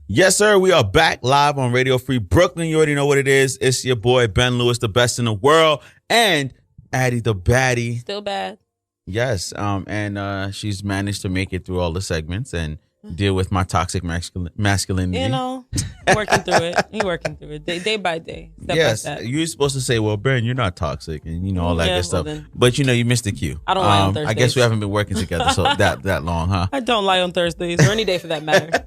Yes, sir. We are back live on Radio Free Brooklyn. You already know what it is. It's your boy, Ben Lewis, the best in the world, and Addy The Baddie. Still bad. Yes. And she's managed to make it through all the segments and deal with my toxic masculinity. You know, working through it. You're working through it day by day. Step yes. by step. You're supposed to say, well, Ben, you're not toxic and, you know, all that good stuff. Then, but, you know, you missed the cue. I don't lie on Thursdays. I guess we haven't been working together so that long, huh? I don't lie on Thursdays or any day for that matter.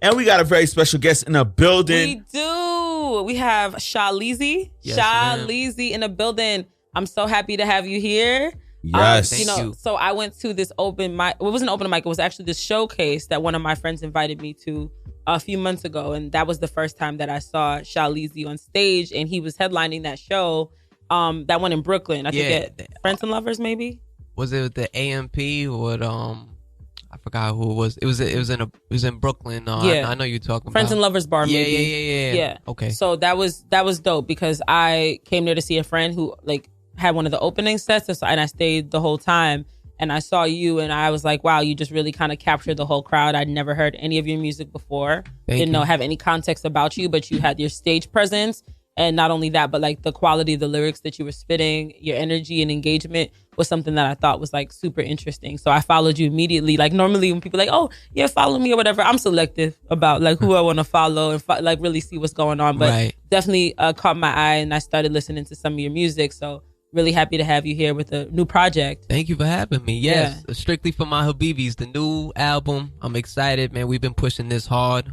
And we got a very special guest in the building. We do. We have Shah Leezy. Yes, Shah ma'am. Leezy in the building. I'm so happy to have you here. Yes. Thank you. So I went to this open mic. It wasn't an open mic. It was actually this showcase that one of my friends invited me to a few months ago. And that was the first time that I saw Shah Leezy on stage. And he was headlining that show, that one in Brooklyn. I forget. Friends and Lovers, maybe? Was it the AMP or I forgot who it was. It was in Brooklyn. Yeah. I know you're talking Friends about. and Lovers bar, maybe. Yeah. Okay. So that was dope because I came there to see a friend who had one of the opening sets, and I stayed the whole time. And I saw you, and I was like, wow, you just really kind of captured the whole crowd. I'd never heard any of your music before. Didn't have any context about you, but you had your stage presence. And not only that, but the quality of the lyrics that you were spitting, your energy and engagement was something that I thought was super interesting. So I followed you immediately. Normally when people are oh yeah, follow me or whatever, I'm selective about who I want to follow and really see what's going on. But definitely caught my eye, and I started listening to some of your music. So really happy to have you here with a new project. Thank you for having me. Yes, strictly for My Habibis, the new album. I'm excited, man. We've been pushing this hard.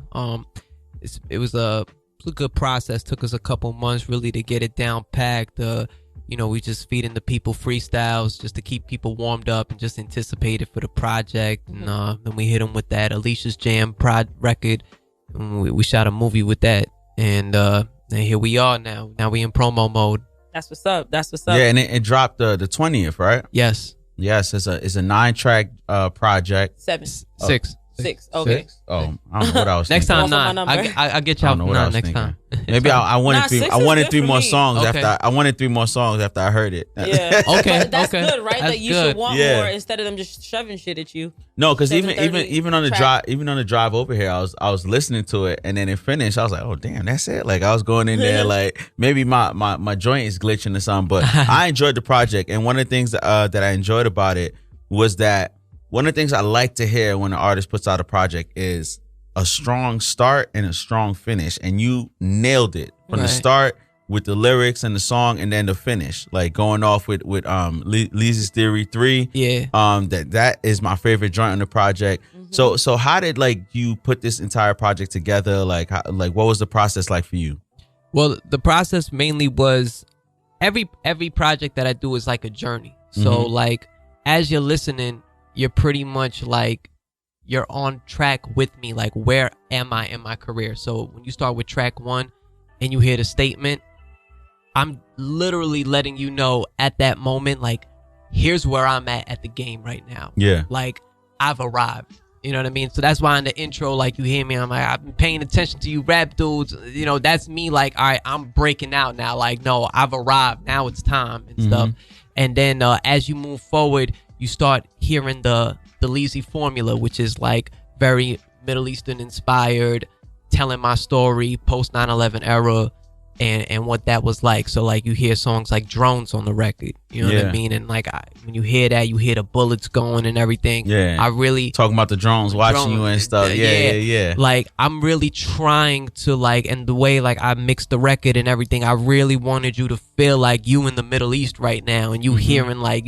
It was a good process. Took us a couple months really to get it down packed. We just feeding the people freestyles just to keep people warmed up and just anticipated for the project. And then we hit them with that Alicia's Jam record. And we shot a movie with that. And here we are now. Now we in promo mode. That's what's up. Yeah, and it dropped the 20th, right? Yes. Yes, it's a 9-track project. 7. 6. 6. Okay. 6? Oh, I don't know what I was next thinking. time 9. I'll get y'all 9 next time. Maybe I wanted 3 more songs Okay. after I wanted 3 more songs after I heard it. Yeah. Okay. But that's okay. good, right? That's That you good. should want more instead of them just shoving shit at you. No, because 7:30 even on the track. drive over here, I was listening to it, and then it finished. I was like, oh damn, that's it. I was going in there maybe my joint is glitching or something, but I enjoyed the project, and one of the things that I enjoyed about it was that one of the things I like to hear when an artist puts out a project is a strong start and a strong finish, and you nailed it from the start with the lyrics and the song, and then the finish, going off with Leezy's Theory 3. Yeah. That is my favorite joint on the project. Mm-hmm. So how did you put this entire project together? What was the process like for you? Well, the process mainly was every project that I do is like a journey. So as you're listening, you're pretty much you're on track with me. Where am I in my career? So when you start with track 1 and you hear the statement, I'm literally letting you know at that moment, here's where I'm at the game right now. Yeah. I've arrived. You know what I mean? So that's why in the intro, you hear me, I'm I've been paying attention to you rap dudes. That's me. All right, I'm breaking out now. No, I've arrived. Now it's time and stuff. And then as you move forward, you start hearing the Leezy formula, which is very Middle Eastern inspired, telling my story, post 9/11 era, and what that was like. So you hear songs like Drones on the record, you know what I mean? And when you hear that, you hear the bullets going and everything. Yeah. I really talking about the drones watching you and stuff. Yeah. I'm really trying to and the way I mixed the record and everything, I really wanted you to feel like you in the Middle East right now, and you hearing the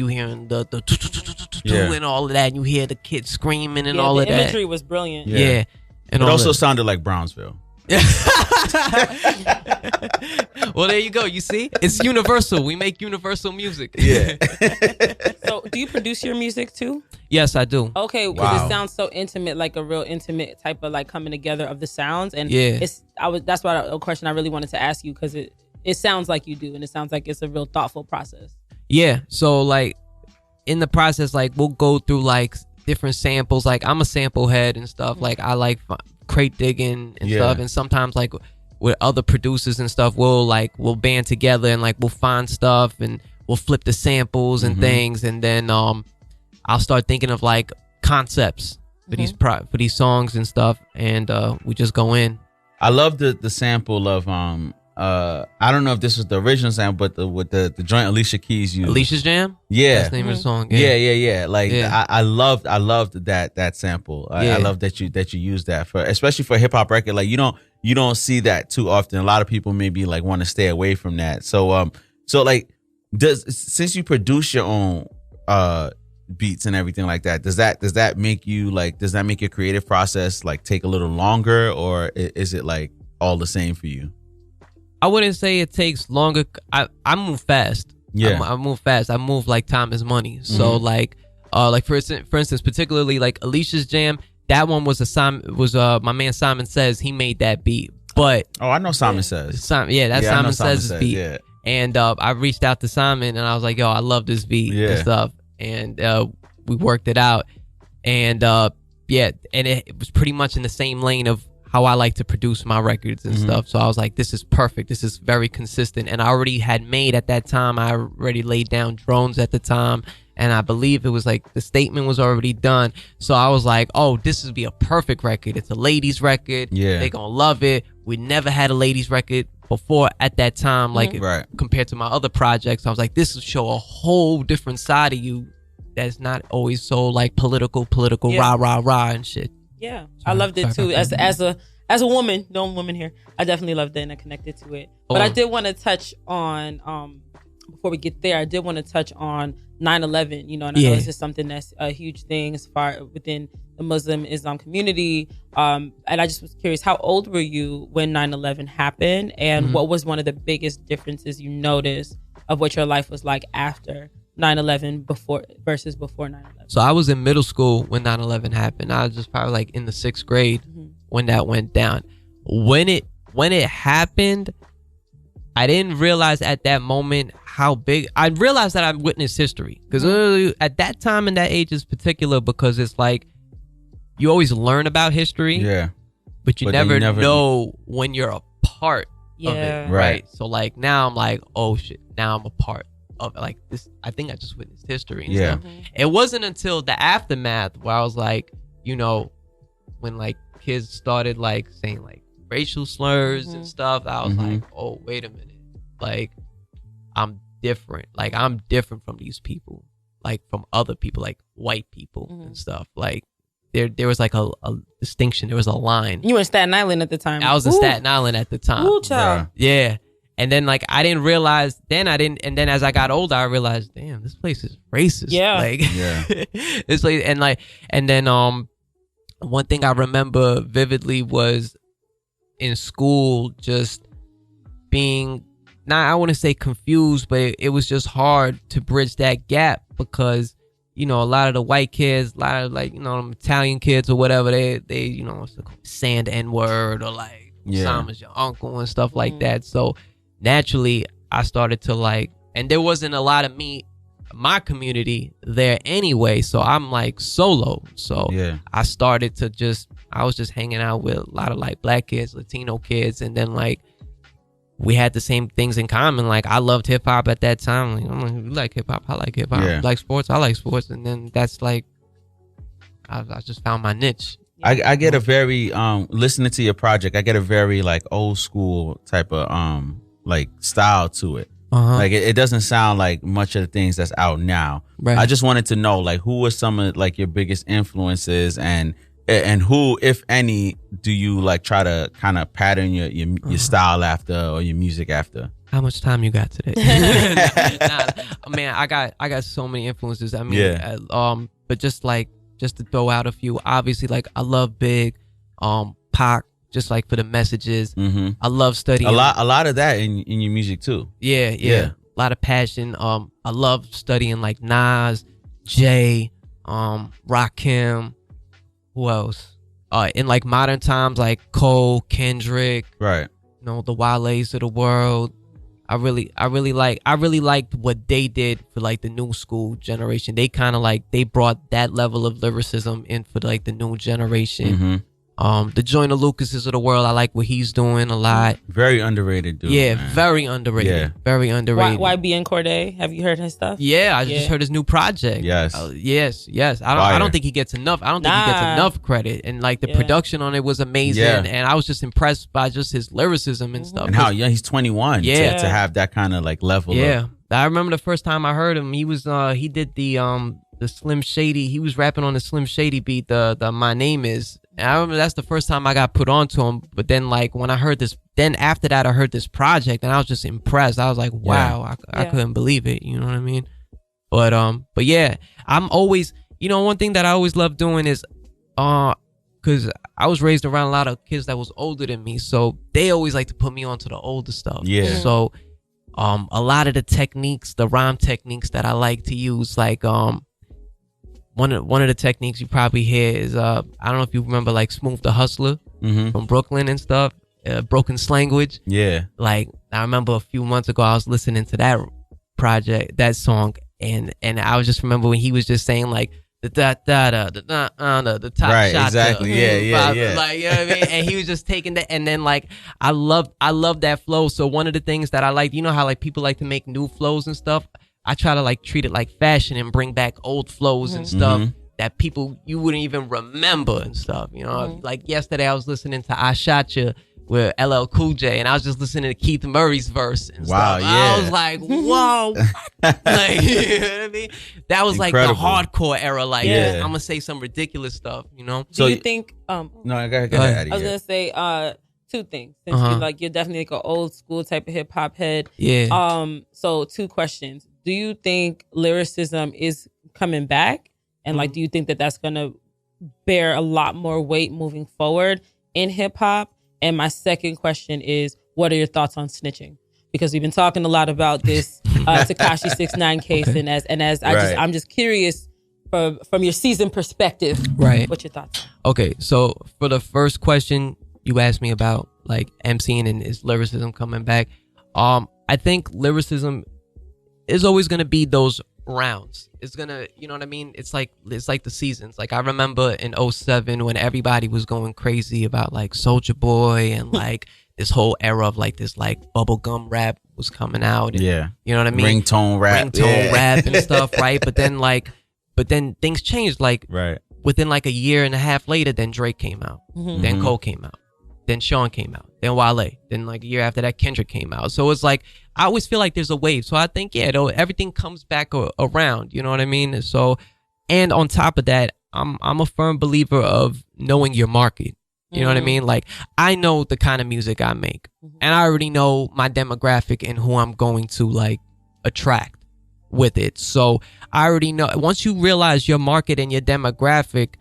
and all of that, and you hear the kids screaming and all of that. The imagery was brilliant. Yeah. And it also sounded like Brownsville. Well, there you go. You see, it's universal. We make universal music. Yeah. So, do you produce your music too? Yes, I do. Okay, because it sounds so intimate, a real intimate type of coming together of the sounds, and that's a question I really wanted to ask you, because it sounds like you do, and it sounds like it's a real thoughtful process. Yeah. So in the process, we'll go through different samples. I'm a sample head and stuff. I like crate digging and stuff, and sometimes with other producers and stuff, we'll band together and we'll find stuff and we'll flip the samples and things, and then I'll start thinking of concepts for these songs and stuff, and we just go in. I love the sample of I don't know if this was the original sample, but with the joint Alicia Keys used. Alicia's Jam? Yeah. That's the name of the song. Yeah. Like I loved that sample. I love that you use that for, especially for a hip hop record. Like you don't see that too often. A lot of people maybe like want to stay away from that. So like since you produce your own beats and everything like that, does that make your creative process like take a little longer, or is it like all the same for you? I wouldn't say it takes longer. I move fast. Yeah, I move fast. I move like time is money. So like for instance, particularly like Alicia's Jam, that one was my man Simon Says, he made that beat. But I know Simon Says. That's Simon Says' beat. Yeah. And I reached out to Simon and I was like, yo, I love this beat and stuff. And we worked it out. And and it was pretty much in the same lane of how I like to produce my records and stuff. So I was like, this is perfect. This is very consistent. And I already had made at that time, I already laid down Drones at the time. And I believe it was like the statement was already done. So I was like, oh, this would be a perfect record. It's a ladies record. Yeah. They're going to love it. We never had a ladies record before at that time, like compared to my other projects. I was like, this will show a whole different side of you that's not always so like political, rah and shit. Yeah, I loved it too. As a woman, the only woman here, I definitely loved it and I connected to it. But I did want to touch on before we get there, I did want to touch on 9/11. You know, and I know this is something that's a huge thing as far within the Muslim Islam community. And I just was curious, how old were you when 9/11 happened, and what was one of the biggest differences you noticed of what your life was like after 9/11 versus before 9/11? So I was in middle school when 9/11 happened. I was just probably like in the 6th grade when that went down. When it happened, I didn't realize at that moment how big. I realized that I witnessed history, because at that time and that age is particular, because it's like you always learn about history, but you never know when you're a part of it, right? So like now I'm like, oh shit, now I'm a part of like this. I think I just witnessed history and stuff. It wasn't until the aftermath where I was like, you know, when like kids started like saying like racial slurs and stuff, I was like, oh wait a minute, like I'm different. Like I'm different from these people, like from other people, like white people and stuff. Like there was like a distinction. There was a line. You were in Staten Island at the time. I was in Staten Island at the time. Ooh, child. Yeah. And then like I didn't realize then, and then as I got older I realized, damn, this place is racist. Yeah. Like this place, and then one thing I remember vividly was in school just being, not, I wouldn't say confused, but it was just hard to bridge that gap, because you know, a lot of the white kids, a lot of like, you know, Italian kids or whatever, they you know, saying the N-word, or like Osama's your uncle and stuff like that. So naturally I started to like, and there wasn't a lot of my community there anyway, so I'm like solo. So I started to I was just hanging out with a lot of like black kids, Latino kids, and then like we had the same things in common. Like I loved hip hop at that time. Like, I'm like, you like hip hop, I like hip hop. You like sports, I like sports. And then that's like I just found my niche. I get a very listening to your project, I get a very like old school type of like style to it. Like it doesn't sound like much of the things that's out now. Right. I just wanted to know like who were some of like your biggest influences, and who, if any, do you like try to kind of pattern your style after, or your music after? How much time you got today? Man, I got so many influences. I mean, but just to throw out a few, obviously like I love Big, Pac, just like for the messages. I love studying a lot of that in your music too. Yeah. A lot of passion. I love studying like Nas, Jay, Rakim. Who else? In like modern times, like Cole, Kendrick, right? You know, the Wale's of the world. I really liked what they did for like the new school generation. They kind of like, they brought that level of lyricism in for like the new generation. The Joyner Lucases of the world, I like what he's doing a lot. Very underrated dude. Yeah, man. very underrated. Yeah. Very underrated. YBN Cordae, have you heard his stuff? Yeah, I just heard his new project. Yes. Yes. I don't think he gets enough. I don't think he gets enough credit. And like the production on it was amazing. Yeah. And I was just impressed by just his lyricism and stuff. And how young he's 21. Yeah. To have that kind of like level. Yeah. I remember the first time I heard him, he did the Slim Shady. He was rapping on the Slim Shady beat, the My Name Is. And I remember that's the first time I got put onto him. But then like when I heard this, then after that I heard this project and I was just impressed. I was like, wow, I couldn't believe it. You know what I mean? But yeah, I'm always, one thing that I always love doing is, cause I was raised around a lot of kids that was older than me. So they always like to put me onto the older stuff. Yeah. So, a lot of the techniques, the rhyme techniques that I like to use, like, one of the techniques you probably hear is I don't know if you remember like Smooth the Hustler from Brooklyn and stuff, Broken Slanguage. Yeah. Like I remember a few months ago I was listening to that song, and I was just remember when he was just saying like the top right, shot. exactly. Yeah. Like, you know what I mean? And he was just taking that, and then like I love that flow. So one of the things that I like, how like people like to make new flows and stuff. I try to like treat it like fashion and bring back old flows and stuff that people you wouldn't even remember and stuff. Like yesterday I was listening to I Shot Ya with LL Cool J, and I was just listening to Keith Murray's verse and wow, stuff. Yeah. I was like, whoa. Like, you know what I mean? That was incredible. Like the hardcore era. Like, Yeah. I'm going to say some ridiculous stuff, Do So you think... no, go ahead, I was going to say... two things. Since you're definitely like an old school type of hip hop head. Yeah. So 2 questions. Do you think lyricism is coming back? And like, do you think that that's gonna bear a lot more weight moving forward in hip hop? And my second question is, what are your thoughts on snitching? Because we've been talking a lot about this Tekashi 6ix9ine case, I'm just curious from your seasoned perspective. Right. What's your thoughts? Okay, so for the first question you asked me about like MCing and is lyricism coming back, I think lyricism is always gonna be those rounds. It's gonna, you know what I mean? It's like the seasons. Like I remember in 2007 when everybody was going crazy about like Soulja Boy and like this whole era of like this like bubblegum rap was coming out. And, yeah. You know what I mean? Ringtone rap and stuff, right? But then things changed. Like within like a year and a half later, then Drake came out. Then Cole came out. Then Sean came out. Then Wale. Then like a year after that, Kendrick came out. So it's like, I always feel like there's a wave. So I think, everything comes back around. You know what I mean? So, and on top of that, I'm a firm believer of knowing your market. You know what I mean? Like, I know the kind of music I make. And I already know my demographic and who I'm going to like attract with it. So I already know. Once you realize your market and your demographic,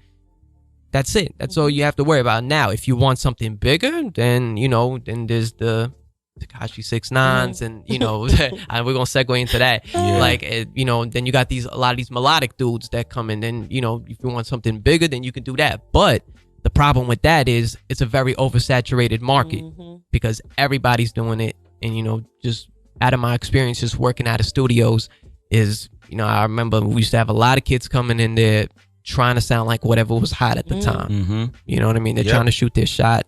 that's it. That's all you have to worry about. Now, if you want something bigger, then, then there's the Tekashi 6ix9ines and, and we're going to segue into that. Yeah. Like, then you got a lot of these melodic dudes that come in. Then, if you want something bigger, then you can do that. But the problem with that is it's a very oversaturated market because everybody's doing it. And, just out of my experience, just working out of studios is, I remember we used to have a lot of kids coming in there trying to sound like whatever was hot at the time. You know what I mean? They're trying to shoot their shot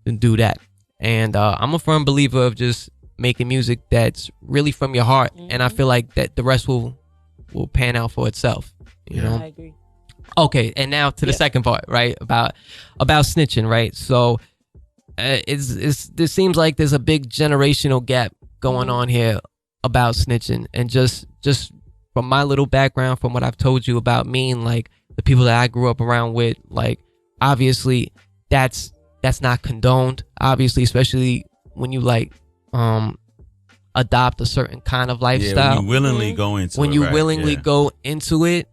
and do that. And I'm a firm believer of just making music that's really from your heart. And I feel like that the rest will pan out for itself. You know? I agree. Okay, and now to the second part, right? About snitching, right? So it seems like there's a big generational gap going on here about snitching. And just from my little background, from what I've told you about me and like the people that I grew up around with, like obviously that's not condoned, obviously, especially when you like adopt a certain kind of lifestyle. When you willingly go into when you willingly go into it,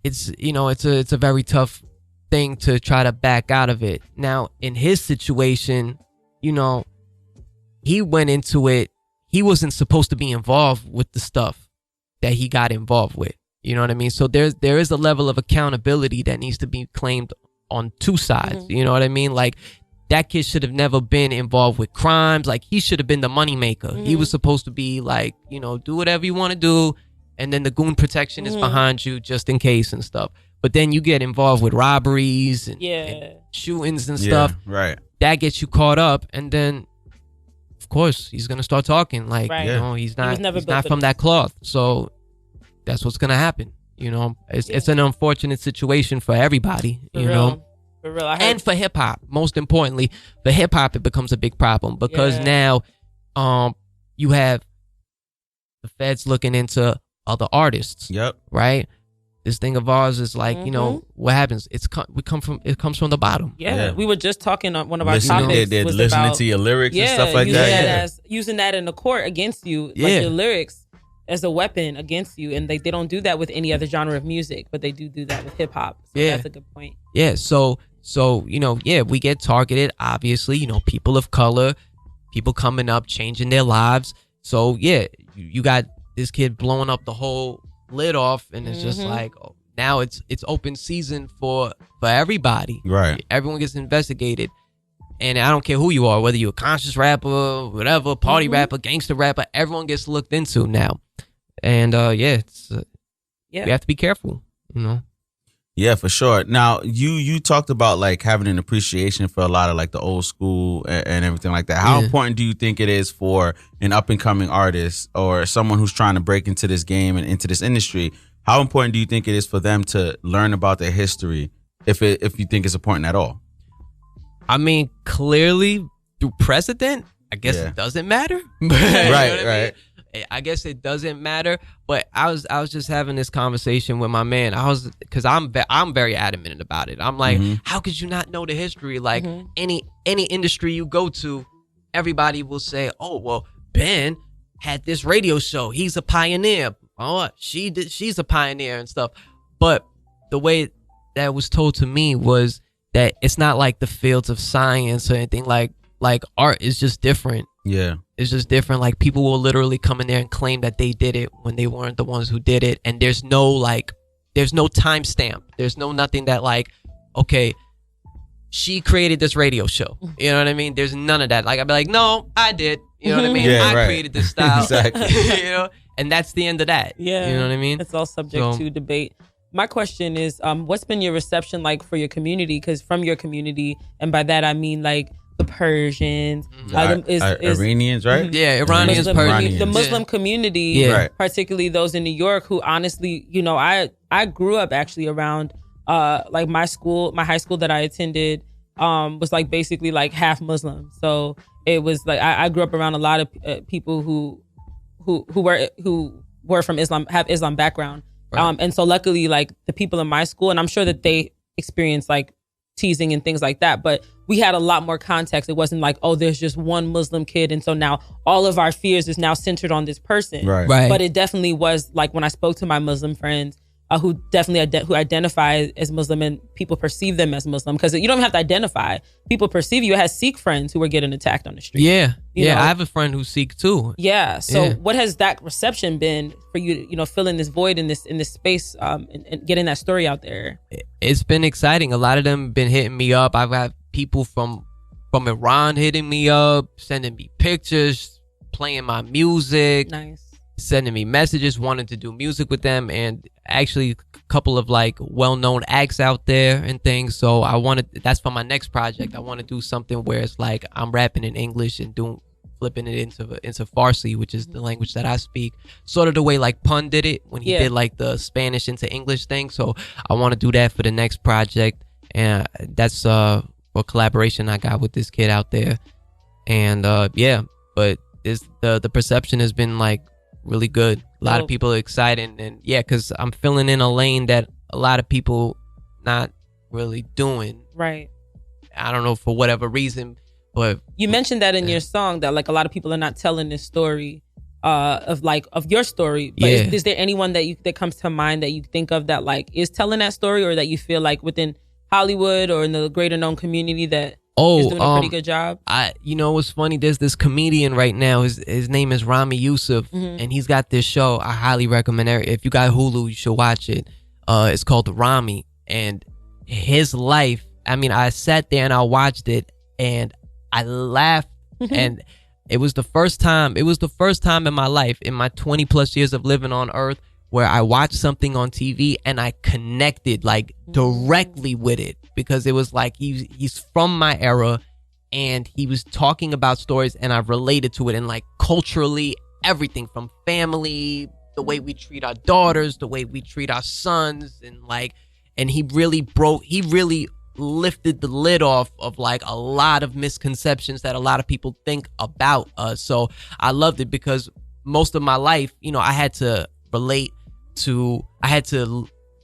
it's it's a very tough thing to try to back out of it. Now in his situation, he went into it, he wasn't supposed to be involved with the stuff that he got involved with. You know what I mean? So there is a level of accountability that needs to be claimed on 2 sides. You know what I mean? Like that kid should have never been involved with crimes. Like he should have been the moneymaker. He was supposed to be like, do whatever you want to do, and then the goon protection is behind you just in case and stuff. But then you get involved with robberies and shootings and stuff. Right. That gets you caught up, and then of course he's gonna start talking like he's not from that cloth. So that's what's gonna happen. It's an unfortunate situation for everybody. For real. And for hip hop, most importantly, for hip hop, it becomes a big problem because now, you have the feds looking into other artists. Yep. Right. This thing of ours is like, what happens? It comes from the bottom. Yeah. We were just talking on one of our topics. They're listening to your lyrics and stuff like that. Using that in the court against you, like your lyrics as a weapon against you. And they don't do that with any other genre of music, but they do that with hip hop. So that's a good point. Yeah. So, we get targeted, obviously, people of color, people coming up, changing their lives. So, you got this kid blowing up the whole lid off, and it's just like, now it's open season for everybody. Right. Everyone gets investigated. And I don't care who you are, whether you're a conscious rapper, whatever, party rapper, gangster rapper, everyone gets looked into now. And, we have to be careful, Yeah, for sure. Now, you talked about like having an appreciation for a lot of like the old school and everything like that. How important do you think it is for an up and coming artist or someone who's trying to break into this game and into this industry? How important do you think it is for them to learn about their history, if you think it's important at all? I mean, clearly through precedent, I guess it doesn't matter. Right. I guess it doesn't matter, but I was just having this conversation with my man. Because I'm very adamant about it. I'm like, how could you not know the history? Like any industry you go to, everybody will say, oh well, Ben had this radio show. He's a pioneer. Oh, she's a pioneer and stuff. But the way that was told to me was that it's not like the fields of science or anything. Like art is just different. Yeah. It's just different. Like people will literally come in there and claim that they did it when they weren't the ones who did it. And there's no timestamp. There's no nothing that like, okay, she created this radio show. You know what I mean? There's none of that. Like I'd be like, no, I did. You know what I mean? I created this style. Exactly. And that's the end of that. Yeah. You know what I mean? It's all subject to debate. My question is, what's been your reception like for your community? Because from your community, and by that I mean like the Persians, Iranians, right? Yeah, Iranians, Persians. The Muslim community, particularly those in New York, who honestly, I grew up actually around like my high school that I attended was like basically like half Muslim. So it was like I grew up around a lot of people who were from Islam, have Islam background. Right. And so luckily, like the people in my school, and I'm sure that they experienced like teasing and things like that, but we had a lot more context. It wasn't like, oh, there's just one Muslim kid, and so now all of our fears is now centered on this person. Right. But it definitely was like when I spoke to my Muslim friends who definitely who identify as Muslim, and people perceive them as Muslim, because you don't even have to identify. People perceive you. I had Sikh friends who were getting attacked on the street. Yeah. You know? I have a friend who's Sikh too. Yeah. So what has that reception been for you, filling this void in this space and getting that story out there? It's been exciting. A lot of them have been hitting me up. I've had people from Iran hitting me up, sending me pictures, playing my music. Nice. Sending me messages, wanting to do music with them, and actually a couple of like well-known acts out there and things. So that's for my next project. I want to do something where it's like I'm rapping in English and flipping it into Farsi, which is the language that I speak, sort of the way like Pun did it when he did like the Spanish into English thing. So I want to do that for the next project, and that's a collaboration I got with this kid out there. And but the perception has been like really good. A lot of people are excited, and because I'm filling in a lane that a lot of people not really doing. Right. I don't know, for whatever reason, but you mentioned that in your song, that like a lot of people are not telling this story of your story. But is there anyone that comes to mind that you think of that like is telling that story, or that you feel like within Hollywood or in the greater known community that is doing a pretty good job? What's funny? There's this comedian right now. His name is Rami Youssef, and he's got this show. I highly recommend it. If you got Hulu, you should watch it. It's called Rami, and his life. I mean, I sat there and I watched it, and I laughed, and it was the first time. It was the first time in my life, in my 20 plus years of living on Earth, where I watched something on TV and I connected like directly with it, because it was like he's from my era and he was talking about stories and I related to it, and like culturally, everything from family, the way we treat our daughters, the way we treat our sons, and he really lifted the lid off of like a lot of misconceptions that a lot of people think about us. So I loved it because most of my life, I had to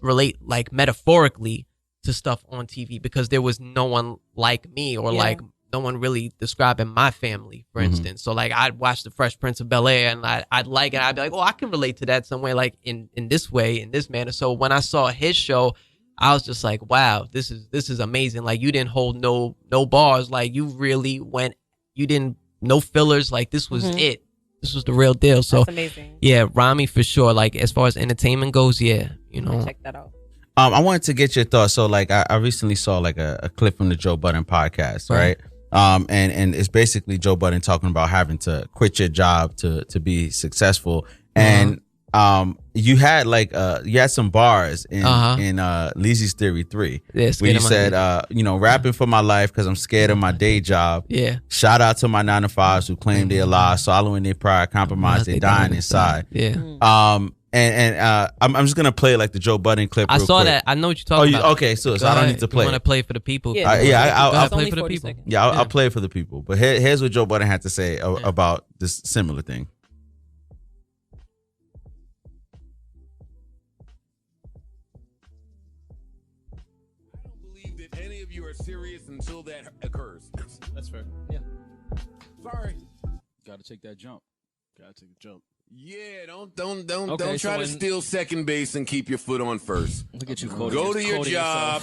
relate like metaphorically to stuff on TV because there was no one like me, or like no one really describing my family, for instance. So like I'd watch The Fresh Prince of Bel-Air and I'd like it. I'd be like, oh, I can relate to that some way, like in this way, in this manner. So when I saw his show, I was just like, wow, this is amazing. Like you didn't hold no bars. Like you really no fillers. Like this was it. This was the real deal. So that's amazing. Yeah, Rami for sure. Like as far as entertainment goes, yeah, check that out. I wanted to get your thoughts. So like I recently saw like a clip from the Joe Budden podcast, right? And it's basically Joe Budden talking about having to quit your job to be successful. And you had some bars in Leezy's Theory 3, where you said rapping for my life because I'm scared of my day job. Yeah. Shout out to my 9-to-5s who claim they're alive, swallowing their pride, compromise, they dying inside. Yeah. And I'm just gonna play like the Joe Budden clip. I saw quick. that. I know what you're talking about. Okay, so I don't need to play. You want to play for the people? I'll play for the people. Seconds. Yeah, I'll play it for the people. But here's what Joe Budden had to say about this similar thing. I don't believe that any of you are serious until that occurs. That's fair. Yeah. Sorry. Got to take that jump. Got to take a jump. Yeah, don't try to steal second base and keep your foot on first. Look at you, Go to your job.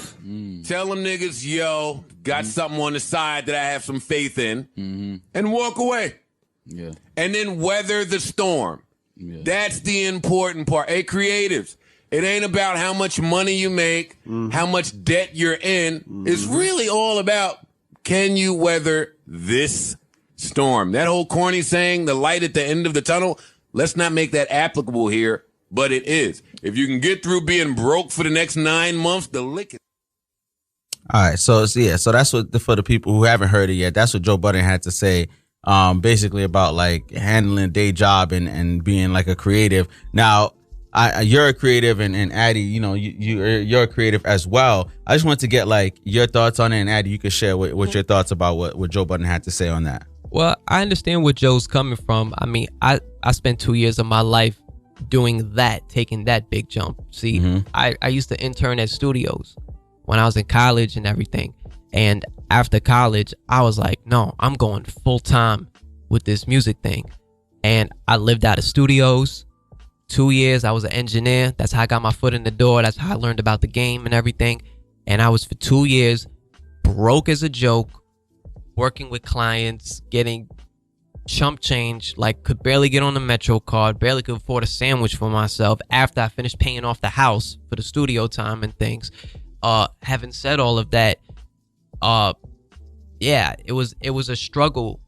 Tell them niggas, yo, got something on the side that I have some faith in, and walk away. Yeah. And then weather the storm. Yeah. That's the important part. Hey, creatives, it ain't about how much money you make, how much debt you're in. It's really all about, can you weather this storm? That whole corny saying, the light at the end of the tunnel, let's not make that applicable here, but it is. If you can get through being broke for the next 9 months, the lick it. All right, so that's what, for the people who haven't heard it yet, that's what Joe Budden had to say, basically about like handling a day job and being like a creative. Now, you're a creative, and Addy, you're a creative as well. I just want to get like your thoughts on it, and Addy, you could share what your thoughts about what Joe Budden had to say on that. Well, I understand where Joe's coming from. I mean, I spent 2 years of my life doing that, taking that big jump. See, I used to intern at studios when I was in college and everything. And after college, I was like, no, I'm going full time with this music thing. And I lived out of studios. 2 years, I was an engineer. That's how I got my foot in the door. That's how I learned about the game and everything. And I was for 2 years broke as a joke, working with clients, getting chump change, like could barely get on the Metro card, barely could afford a sandwich for myself after I finished paying off the house for the studio time and things. Having said all of that, it was a struggle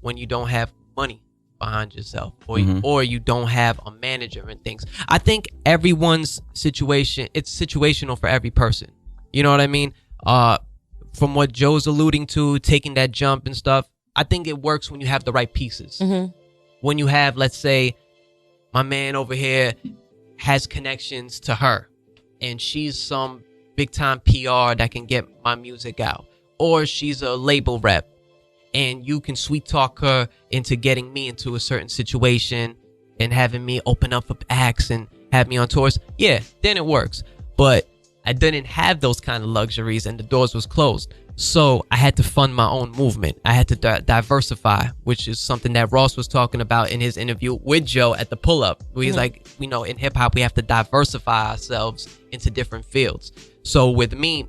when you don't have money behind yourself, or you don't have a manager and things. I think everyone's situation, it's situational for every person. You know what I mean? From what Joe's alluding to, taking that jump and stuff, I think it works when you have the right pieces. When you have, let's say, my man over here has connections to her, and she's some big time PR that can get my music out, or she's a label rep, and you can sweet talk her into getting me into a certain situation and having me open up for acts and have me on tours. Yeah, then it works. But I didn't have those kind of luxuries, and the doors was closed. So I had to fund my own movement. I had to diversify, which is something that Ross was talking about in his interview with Joe at the pull-up. Where he's like, in hip-hop, we have to diversify ourselves into different fields. So with me,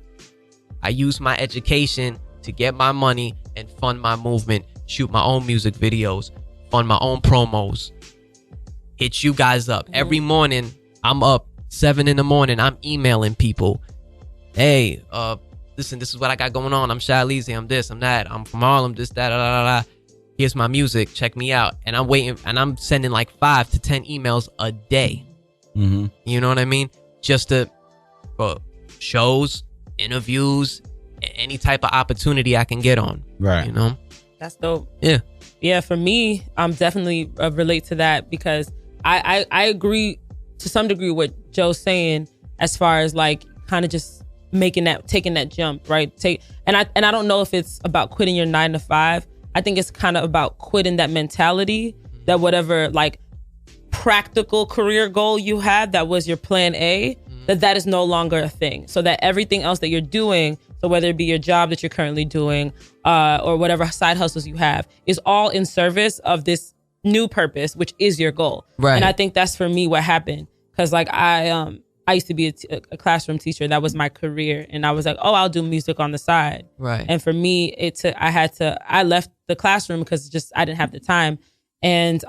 I use my education to get my money and fund my movement, shoot my own music videos, fund my own promos, hit you guys up. Every morning, I'm up 7 a.m. I'm emailing people. Hey, listen, this is what I got going on. I'm Shah Leezy. I'm this, I'm that. I'm from Harlem, this, that, da, da, da. Here's my music. Check me out. And I'm waiting, and I'm sending like 5 to 10 emails a day. You know what I mean? Just for shows, interviews, any type of opportunity I can get on. Right. You know? That's dope. Yeah. Yeah, for me, I'm definitely relate to that because I agree to some degree with Joe's saying as far as like kind of just taking that jump, right? And I don't know if it's about quitting your 9 to 5. I think it's kind of about quitting that mentality that whatever like practical career goal you had that was your plan A, that is no longer a thing. So that everything else that you're doing, so whether it be your job that you're currently doing or whatever side hustles you have, is all in service of this new purpose, which is your goal. Right. And I think that's for me what happened. Because like I used to be a classroom teacher. That was my career. And I was like, oh, I'll do music on the side. Right. And for me, I left the classroom because I didn't have the time. And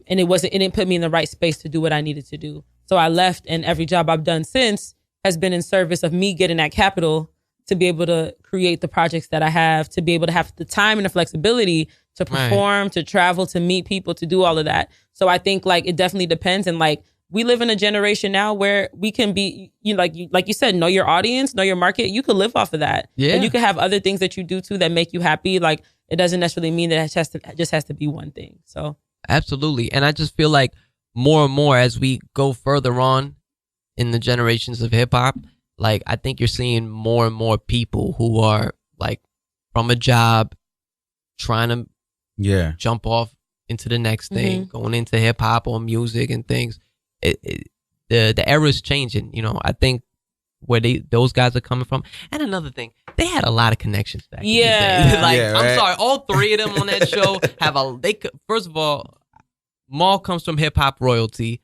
it didn't put me in the right space to do what I needed to do. So I left, and every job I've done since has been in service of me getting that capital to be able to create the projects that I have, to be able to have the time and the flexibility to perform, to travel, to meet people, to do all of that. So I think like it definitely depends. And like we live in a generation now where we can be, like you said, know your audience, know your market. You could live off of that. Yeah. And you could have other things that you do too that make you happy. Like it doesn't necessarily mean that it just has to be one thing. So absolutely. And I just feel like more and more as we go further on in the generations of hip hop, like I think you're seeing more and more people who are like from a job trying to jump off into the next thing, going into hip hop or music and things. The era is changing, you know. I think where those guys are coming from. And another thing, they had a lot of connections back in the day. Like, I'm sorry, all three of them on that show first of all, Maul comes from hip hop royalty.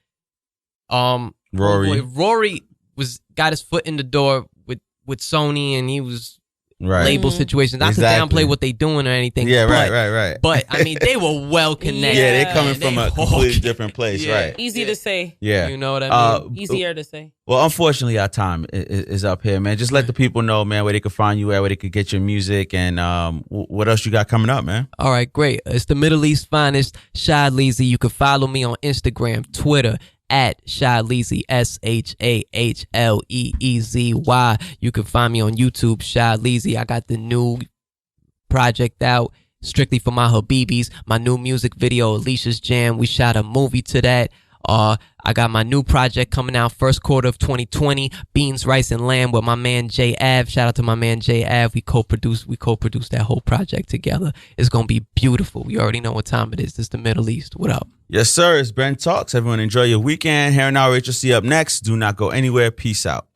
Rory got his foot in the door with Sony, and he was label situations. Not to downplay what they doing or anything. Yeah, right. But I mean, they were well connected. Yeah, they're coming from a completely different place, right? Easy to say. Yeah, you know what I mean. Easier to say. Well, unfortunately, our time is up here, man. Just let the people know, man, where they could find you at, where they could get your music, and what else you got coming up, man. All right, great. It's the Middle East finest, Shah Leezy. You can follow me on Instagram, Twitter, at Shah Leezy, SHAHLEEZY. You can find me on YouTube, Shah Leezy. I got the new project out strictly for my Habibis. My new music video, Alicia's Jam. We shot a movie to that. I got my new project coming out first quarter of 2020, Beans, Rice, and Lamb with my man Jay Av. Shout out to my man Jay Av. We co-produced that whole project together. It's gonna be beautiful. You already know what time it is. This is the Middle East. What up? Yes, sir. It's Ben Talks. Everyone enjoy your weekend. Here and now, Rachel C up next. Do not go anywhere. Peace out.